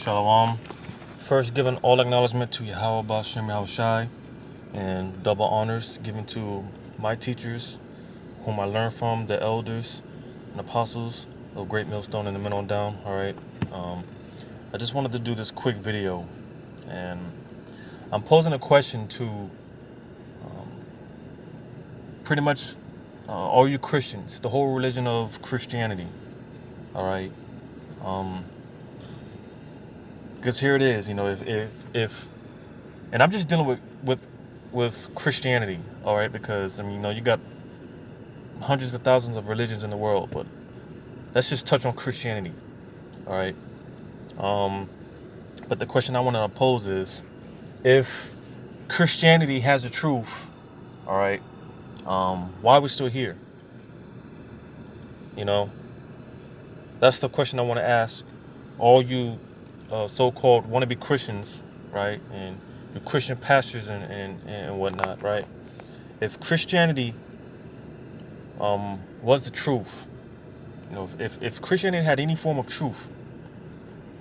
Shalom. First, giving all acknowledgement to Yahweh Bashem Yahushai, and double honors given to my teachers, whom I learned from, the elders and apostles of Great Millstone and the Men on Down. All right. I just wanted to do this quick video, and I'm posing a question to pretty much all you Christians, the whole religion of Christianity. All right. Because here it is, if and I'm just dealing with Christianity, all right, because you got hundreds of thousands of religions in the world, but let's just touch on Christianity, all right. But the question I want to pose is, if Christianity has the truth, all right, why are we still here? That's the question I want to ask all you so-called wannabe Christians, right, and your Christian pastors and whatnot, right? If Christianity was the truth, if Christianity had any form of truth,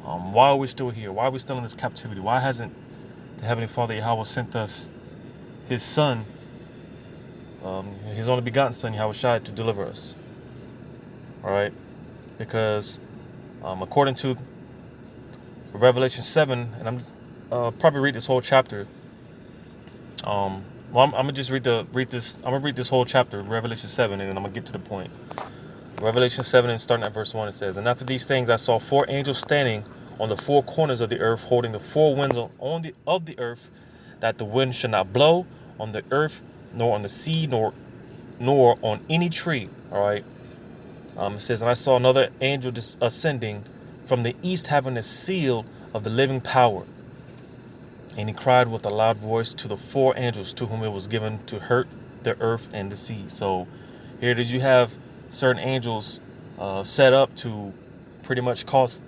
why are we still here? Why are we still in this captivity? Why hasn't the Heavenly Father Yahweh sent us His Son, His only begotten Son Yahweh Shai, to deliver us? All right, because according to Revelation 7, and I'm probably read this whole chapter. I'm gonna just read this. I'm gonna read this whole chapter, Revelation 7, and then I'm gonna get to the point. Revelation 7, and starting at verse 1, it says, "And after these things I saw four angels standing on the four corners of the earth, holding the four winds of the earth, that the wind should not blow on the earth, nor on the sea, nor on any tree." All right. It says, "And I saw another angel ascending from the east, having a seal of the living power. And he cried with a loud voice to the four angels to whom it was given to hurt the earth and the sea." So here did you have certain angels set up to pretty much cause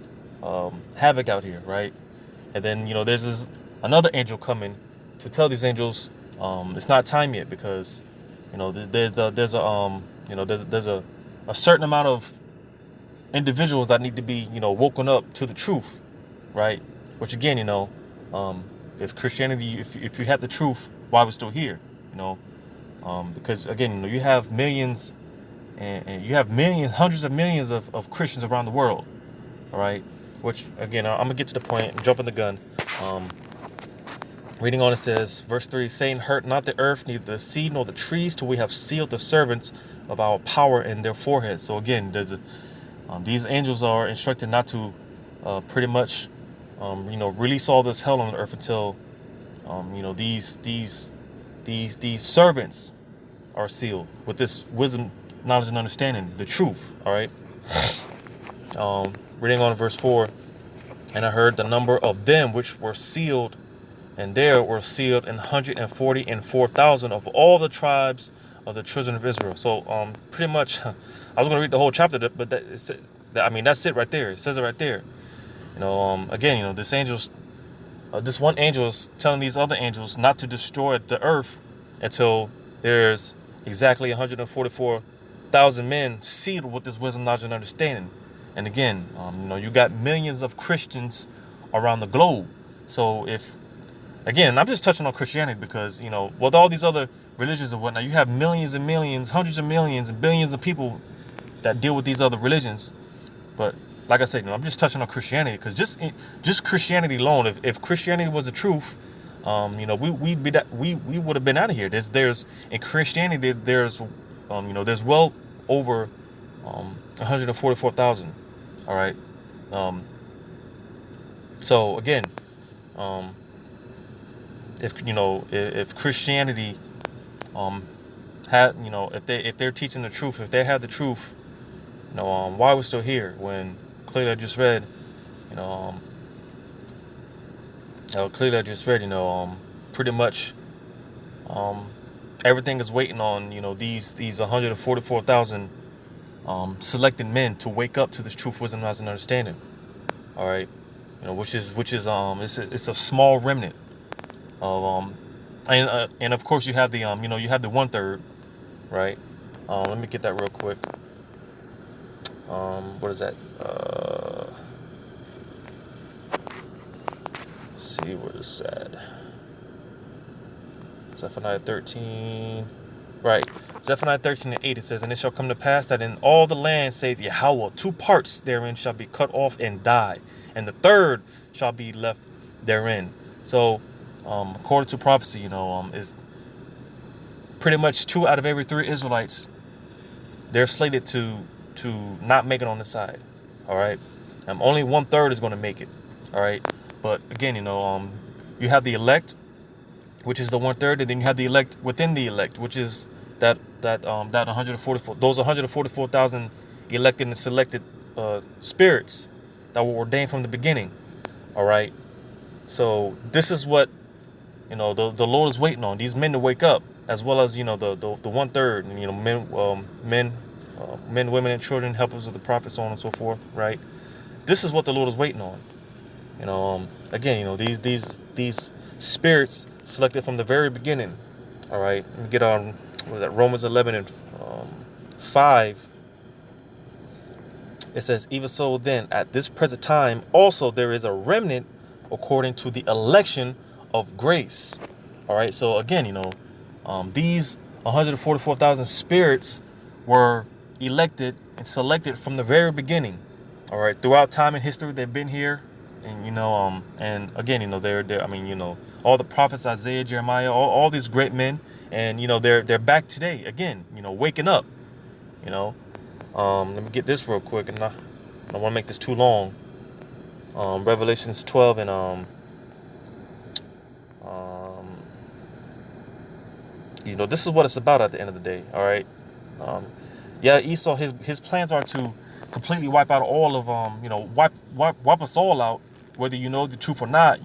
havoc out here, right? And then there's another angel coming to tell these angels it's not time yet, because there's a certain amount of individuals that need to be woken up to the truth, right? Which again, if Christianity, if you had the truth, why we're still here, because again, you have millions and you have millions, hundreds of millions of Christians around the world, all right? Which again, I'm gonna get to the point and jumping the gun. Reading on, it says, verse 3, "Saying, hurt not the earth, neither the sea nor the trees, till we have sealed the servants of our power in their foreheads." So again, these angels are instructed not to pretty much release all this hell on the earth until these servants are sealed with this wisdom, knowledge, and understanding, the truth. All right. Reading on verse 4, "And I heard the number of them which were sealed, and there were sealed 144,000 of all the tribes of the children of Israel." So pretty much, I was going to read the whole chapter, but that's it right there. It says it right there. Again, this one angel is telling these other angels not to destroy the earth until there's exactly 144,000 men sealed with this wisdom, knowledge, and understanding. And again, you got millions of Christians around the globe. So again, I'm just touching on Christianity because, with all these other religions and whatnot, you have millions and millions, hundreds of millions and billions of people that deal with these other religions. But like I said, I'm just touching on Christianity, because just Christianity alone, if Christianity was the truth, we would have been out of here. There's in Christianity there's well over 144,000. All right. So again, if Christianity had if they're teaching the truth, if they have the truth, why are we still here when clearly I just read, pretty much everything is waiting on these 144,000 selected men to wake up to this truth, wisdom, knowledge, and understanding. All right, which is it's a small remnant of and of course you have the you have the 1/3, right? Let me get that real quick. What is that? see where it's at. Zephaniah 13. Right. Zephaniah 13 and 8, it says, and it shall come to pass that in all the land, saith Yahweh, 2 parts therein shall be cut off and die, and the third shall be left therein. So, according to prophecy, is pretty much 2 out of every 3 Israelites, they're slated to not make it on the side. All right. Only 1/3 is going to make it. All right. But again, you have the elect, which is the 1/3, and then you have the elect within the elect, which is that 144, those 144,000 elected and selected spirits that were ordained from the beginning. All right. So this is what the Lord is waiting on, these men to wake up, as well as the 1/3, men, women, and children, helpers of the prophets, so on and so forth. Right. This is what the Lord is waiting on. Again, these spirits selected from the very beginning. All right, let me get on Romans 11 and 5. It says, even so then, at this present time, also there is a remnant according to the election of grace. All right, so again, these 144,000 spirits were elected and selected from the very beginning. All right, throughout time and history, they've been here. And and again, they're all the prophets, Isaiah, Jeremiah, all these great men, and they're back today again, waking up. Let me get this real quick, and I don't want to make this too long. Revelations 12 and this is what it's about at the end of the day. All right. Yeah, Esau, his plans are to completely wipe out all of wipe us all out, whether you know the truth or not.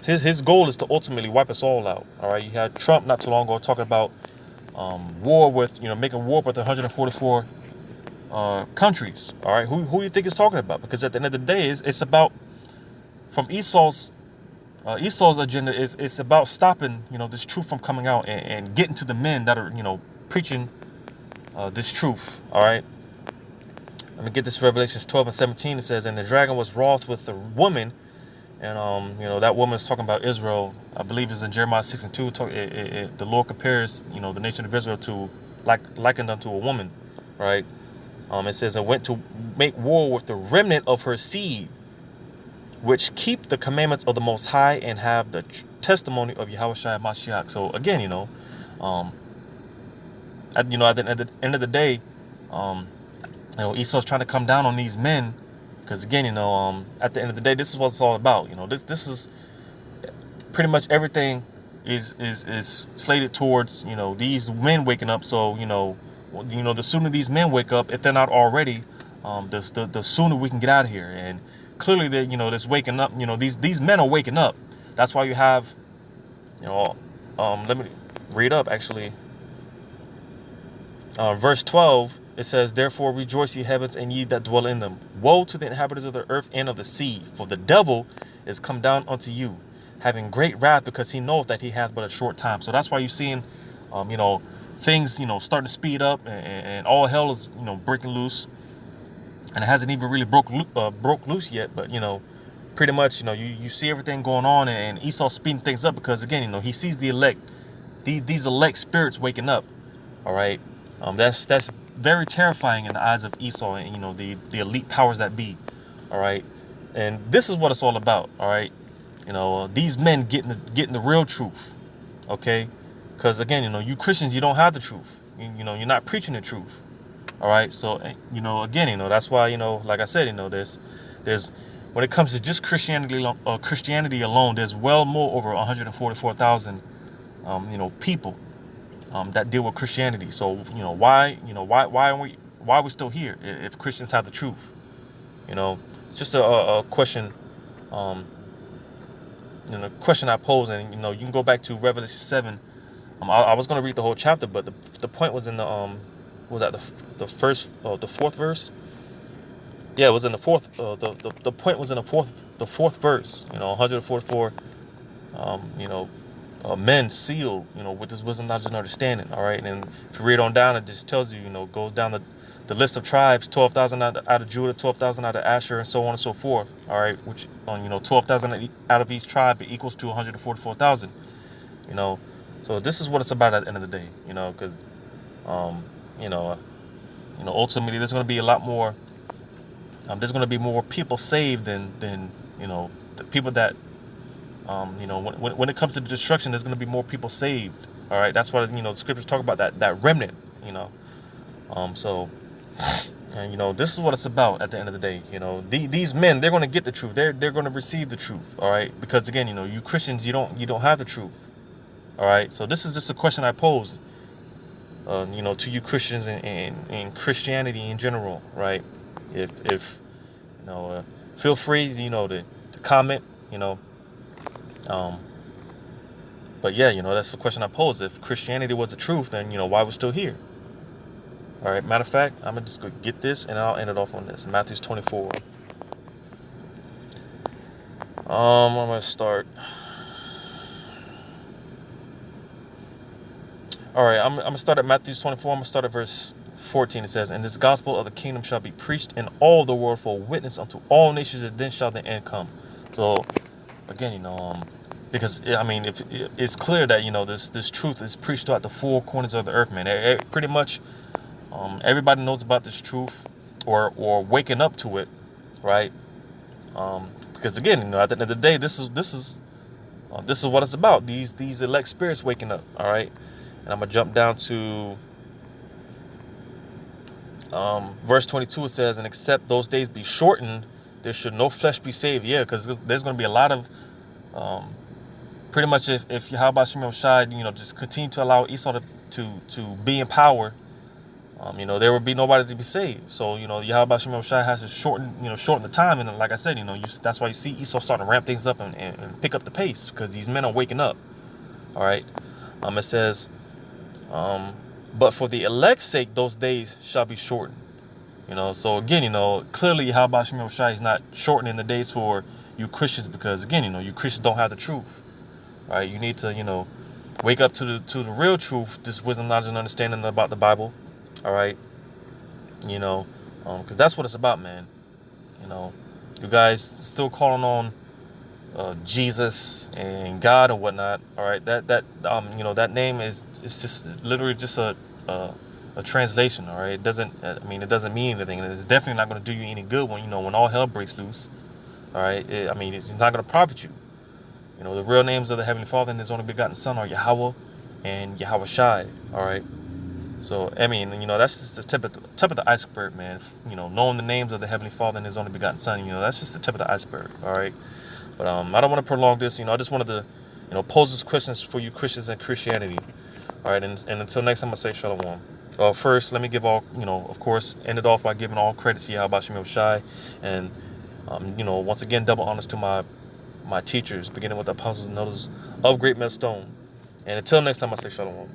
His goal is to ultimately wipe us all out. All right, you had Trump not too long ago talking about war with making war with 144 countries. All right, who do you think he's talking about? Because at the end of the day, it's about, from Esau's agenda is about stopping this truth from coming out and getting to the men that are preaching this truth. All right. Let me get this. Revelations 12 and 17. It says, and the dragon was wroth with the woman, and that woman is talking about Israel. I believe it's in Jeremiah 6 and 2. The Lord compares the nation of Israel to likened unto a woman, right? It says, and went to make war with the remnant of her seed, which keep the commandments of the Most High and have the testimony of Yahushua Mashiach. So again, at the end of the day, Esau's trying to come down on these men, because again, at the end of the day, this is what it's all about. This is pretty much everything is slated towards these men waking up. So the sooner these men wake up, if they're not already, the sooner we can get out of here. And clearly, this waking up. These men are waking up. That's why you have, let me read up actually. Verse 12. It says, therefore rejoice, ye heavens, and ye that dwell in them. Woe to the inhabitants of the earth and of the sea, for the devil is come down unto you, having great wrath, because he knoweth that he hath but a short time. So that's why you're seeing, things, starting to speed up, and all hell is, breaking loose, and it hasn't even really broke loose yet. But pretty much, you see everything going on, and Esau speeding things up, because again, he sees the elect, these elect spirits waking up. All right, that's very terrifying in the eyes of Esau and the elite powers that be. All right, and this is what it's all about. All right, these men getting the real truth. Okay, because again, you Christians, you don't have the truth. You're not preaching the truth. All right, so again, that's why like I said, there's when it comes to just Christianity alone, there's well more over 144,000 people that deal with Christianity. So why are we still here if Christians have the truth? It's just a question. Question I pose, and you can go back to Revelation 7. I was going to read the whole chapter, but the point was in the was that the fourth verse? Yeah, it was in the fourth. The point was in the fourth verse. 144. Men sealed, with this wisdom, knowledge, and understanding. All right, and if you read on down, it just tells you, goes down the list of tribes, 12,000 out of Judah, 12,000 out of Asher, and so on and so forth. All right, which on 12,000 out of each tribe, it equals to 144,000. You know, so this is what it's about at the end of the day. Because you know, ultimately there's going to be a lot more. There's going to be more people saved than the people that when it comes to the destruction, there's going to be more people saved. All right, that's why the scriptures talk about that remnant. So. And this is what it's about at the end of the day. These men, they're going to get the truth. They're going to receive the truth. All right, because again, you Christians, you don't have the truth. All right, so this is just a question I pose, to you Christians and Christianity in general. Right, if feel free, to comment. But yeah, that's the question I pose. If Christianity was the truth, then why we're still here. All right, matter of fact, I'm going to just go get this and I'll end it off on this. Matthew 24. I'm going to start. All right, I'm going to start at Matthew 24. I'm going to start at verse 14. It says, "And this gospel of the kingdom shall be preached in all the world for a witness unto all nations, and then shall the end come." So, again, because, if it's clear that, this truth is preached throughout the four corners of the earth, man. Pretty much. Everybody knows about this truth, or waking up to it, right? Because again, at the end of the day, this is what it's about. These elect spirits waking up, all right. And I'm gonna jump down to verse 22. It says, "And except those days be shortened, there should no flesh be saved." Yeah, because there's gonna be a lot of pretty much if Yahweh Shem Shai, just continue to allow Esau to be in power. There would be nobody to be saved. So, Yahweh Shem Shai has to shorten the time. And like I said, that's why you see Esau starting to ramp things up and pick up the pace, because these men are waking up. All right. It says, "But for the elect's sake, those days shall be shortened." So again, clearly Yahweh Shem Shai is not shortening the days for you Christians, because again, you Christians don't have the truth. Right. You need to, wake up to the real truth, this wisdom, knowledge, and understanding about the Bible. All right, because that's what it's about, man. You guys still calling on Jesus and God and whatnot. All right, that name is just literally just a translation. All right, it doesn't mean anything. It's definitely not going to do you any good when all hell breaks loose. All right, it's not going to profit you. The real names of the Heavenly Father and His only begotten Son are Yahweh and Yahweh Shai. All right. So, that's just the tip of the iceberg, man. Knowing the names of the Heavenly Father and His only begotten Son, that's just the tip of the iceberg, all right? But I don't want to prolong this, I just wanted to, pose these questions for you Christians and Christianity, all right? And until next time, I say shalom. First, let me give all, of course, end it off by giving all credit to Yahweh Shem Shai, and, once again, double honors to my teachers, beginning with the apostles and elders of Great Millstone. And until next time, I say shalom.